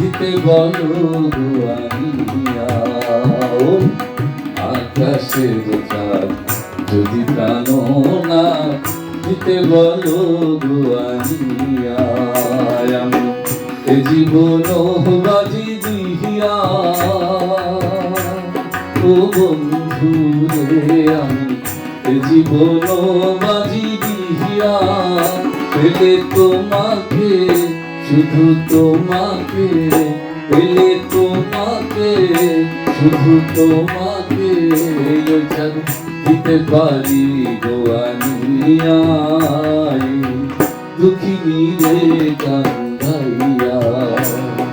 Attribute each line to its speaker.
Speaker 1: দিতে বলো দুয়ানিয়া। আকাশের চাঁদ যদি প্রাণ না দিতে বলো দুয়ানিয়া। আমি এ জীবন বাজি দিয়া ও বন্ধু রে, আমি এ জীবন বাজি দিয়া পেলে তোমাকে, শুধু তোমাকে, পেলে তোমাকে, শুধু তোমাকে দিতে পারি গোয়ানিয়ায়। দুঃখিনী রে কান্দাই